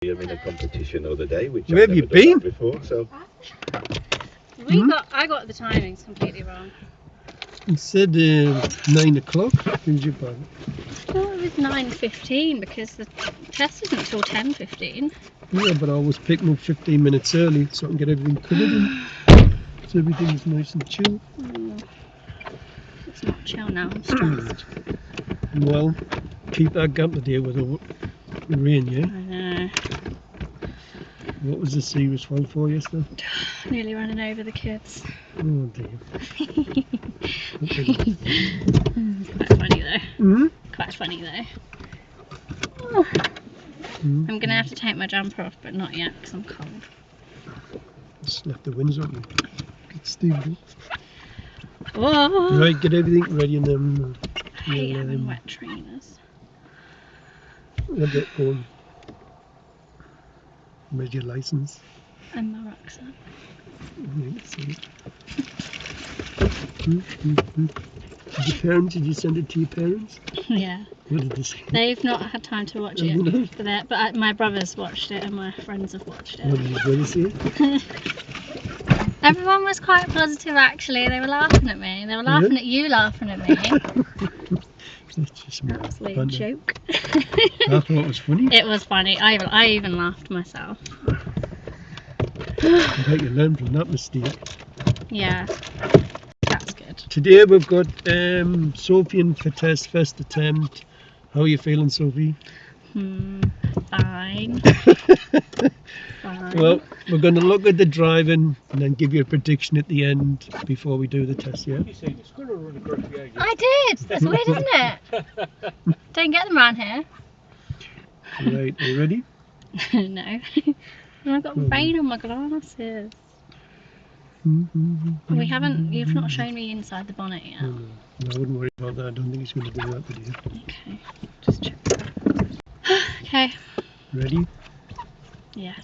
I'm in a competition the other day, which Where I've have you never done been? before. So I got the timings completely wrong. It said 9 o'clock. Did you buy? I thought it was 9:15 because the test isn't until 10:15. Yeah, but I was picking up 15 minutes early so I can get everything covered in. So everything's nice and chill. It's not chill now, I'm stressed. Well, keep that gap today with the rain, yeah? I know. What was the serious one for yesterday? Nearly running over the kids. Oh dear. It's quite funny though. Mm-hmm. Quite funny though. Oh. I'm going to have to take my jumper off, but not yet because I'm cold. Slap the winds on you. Get stupid. Oh. Right, get everything ready and then I hate having wet trainers. I'll get going. Where's your license? And my rucksack. Did you send it to your parents? Yeah. What did they say? They've not had time to watch it, but my brothers watched it and my friends have watched it. What did your brother say? Everyone was quite positive actually. They were laughing at me. They were laughing at you laughing at me. That's just me. Absolute joke. I thought it was funny. It was funny. I even laughed myself. I bet you learned from that mistake. Yeah, that's good. Today we've got Sophie for test first attempt. How are you feeling, Sophie? Fine. Fine. Well, we're going to look at the driving and then give you a prediction at the end before we do the test, yeah? you seen the squirrel run across the edge? I did. That's weird, isn't it? Don't get them around here. Right, are you ready? No. I've got rain on my glasses. You've not shown me inside the bonnet yet. No, I wouldn't worry about that. I don't think he's going to do that video. Okay, just check that. Okay. Ready? Yeah.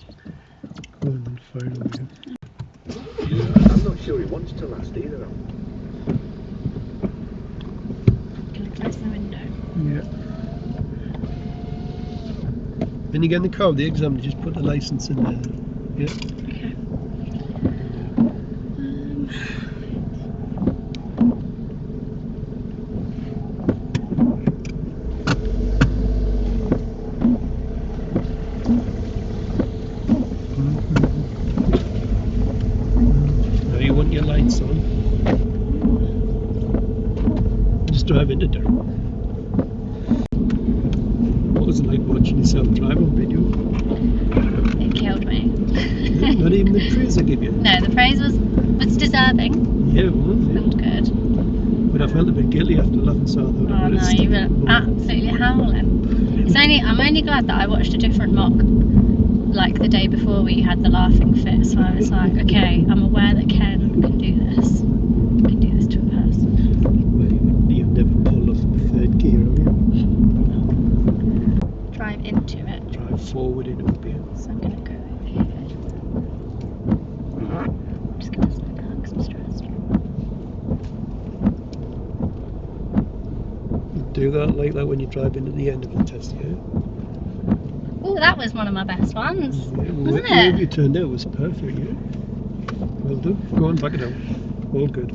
Go on and fire away. Yeah, I'm not sure he wants to last either. Gonna close the window. Yeah. When you get in the car with the exam, you just put the license in there. Yeah. Okay. Now you want your lights on. Just drive into there. What was it like watching yourself drive on video? It killed me. Not even the praise I give you. No, the praise was deserving. Yeah, it was. It felt good. But I felt a bit guilty after laughing, so I thought Oh no, you were absolutely howling. I'm only glad that I watched a different mock like the day before where you had the laughing fit, so I was like, okay, I'm aware that Ken can do this. Can do this to a person. Well, you've never pulled off the third gear, have you? Drive into it. Drive forward in up here. So I'm gonna go over here. I'm just gonna slow down because I'm stressed. You do that like that when you drive into the end of the test, yeah? Oh, that was one of my best ones, Yeah, wasn't whatever it? you turned out was perfect, yeah? Well done. Go on, back it up. All good.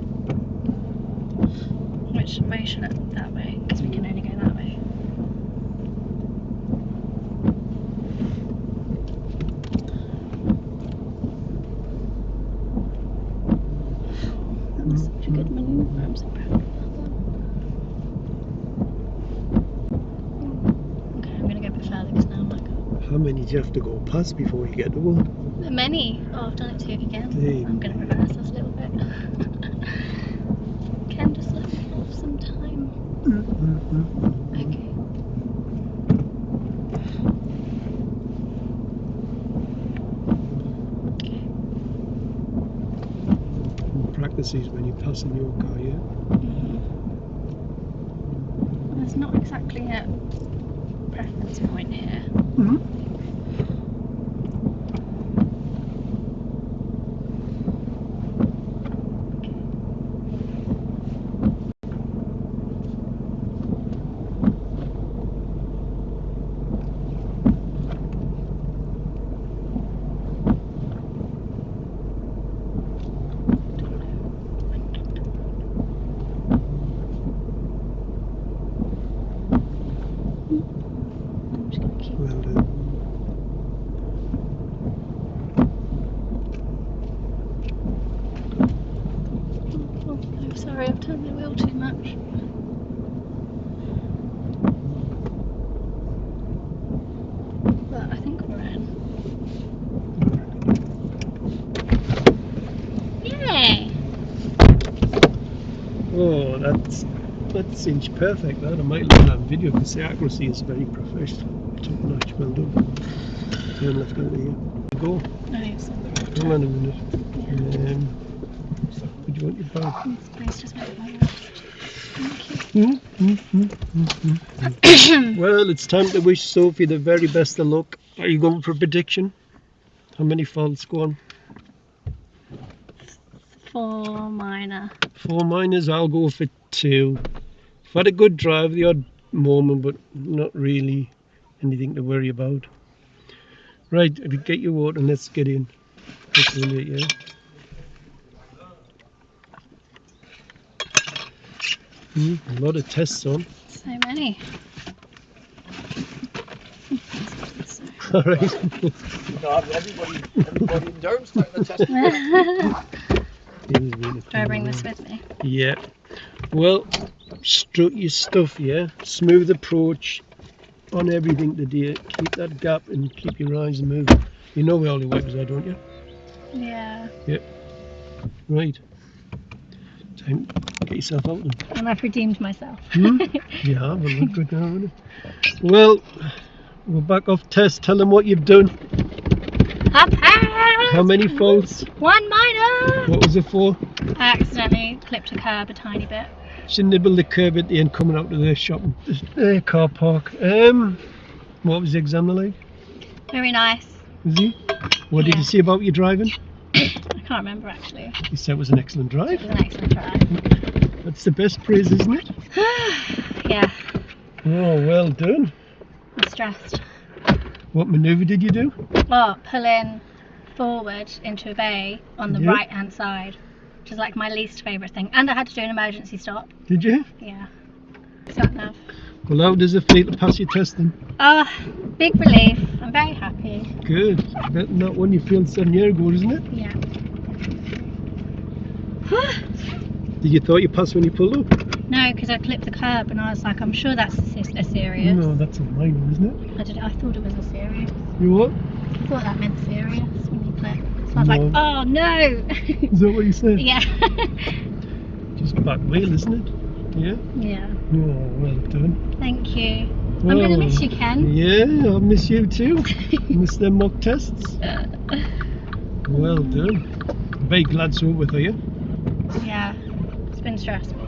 Which way should I? That way, because we can only go that way. That was such a good manoeuvre. I'm so proud of that one. Okay, I'm gonna go a bit further because now I'm like, How many do you have to go past before you get to one? many. Oh, I've done it 2 again. Damn. I'm gonna reverse this a little bit. Ken just let me have some time. Okay. Practice these when you're passing your car, yeah? There's not exactly a preference point here. turn the wheel too much. But I think we're in. Yay! Oh, that's inch perfect. That I might learn that on video because the accuracy is very professional. Top notch. Well done. Turn left out of here. Go. Nice. Hang on a minute. Would you want your bag? Please just make my left. Thank you. Well, it's time to wish Sophie the very best of luck. Are you going for a prediction? How many faults? Go on. 4 minor. 4 minors. I'll go for 2. I've had a good drive, the odd moment, but not really anything to worry about. Right, if you get your water, let's get in. That's really it, yeah. A lot of tests on. So many. All right. Everybody in Durham's taking the test. Do I bring this with me? Yeah. Well, strut your stuff, yeah. Smooth approach on everything today. Keep that gap and keep your eyes moving. You know where all your wipers are, don't you? Yeah. Yep. Right. Time to get yourself out then. And I've redeemed myself. Yeah, well, look good now, isn't it? Well, we're back off test. Tell them what you've done. I've had How many faults? 1 minor. What was it for? I accidentally clipped a curb a tiny bit. She nibbled the curb at the end coming out of the shop, car park. What was the examiner like? Very nice. Was he? What did Yeah. you say about your driving? I can't remember actually. He said it was an excellent It drive. was an excellent drive. That's the best praise, isn't it? Yeah. Oh, well done. I'm stressed. What manoeuvre did you do? Oh, pulling forward into a bay on the Yeah. right hand side, which is like my least favourite thing. And I had to do an emergency stop. Did you? Yeah. Sat nav. Well, how does it feel to pass your testing? Oh, big relief. I'm very happy. Good. Better than that one you failed 7 years ago, isn't it? Yeah. Did you thought you passed when you pulled up? No, because I clipped the curb and I was like, I'm sure that's a serious. No, that's a minor, isn't it? I thought it was a serious. You what? I thought that meant serious when you clip. So I was No. like, oh no. Is that what you said? Yeah. Just back wheel, isn't it? Yeah? Yeah. Oh, well done. Thank you. I'm Well, going to miss you, Ken. Yeah, I'll miss you too. Miss them mock tests. Well done. Very glad it's over with, are you? Yeah. It's been stressful.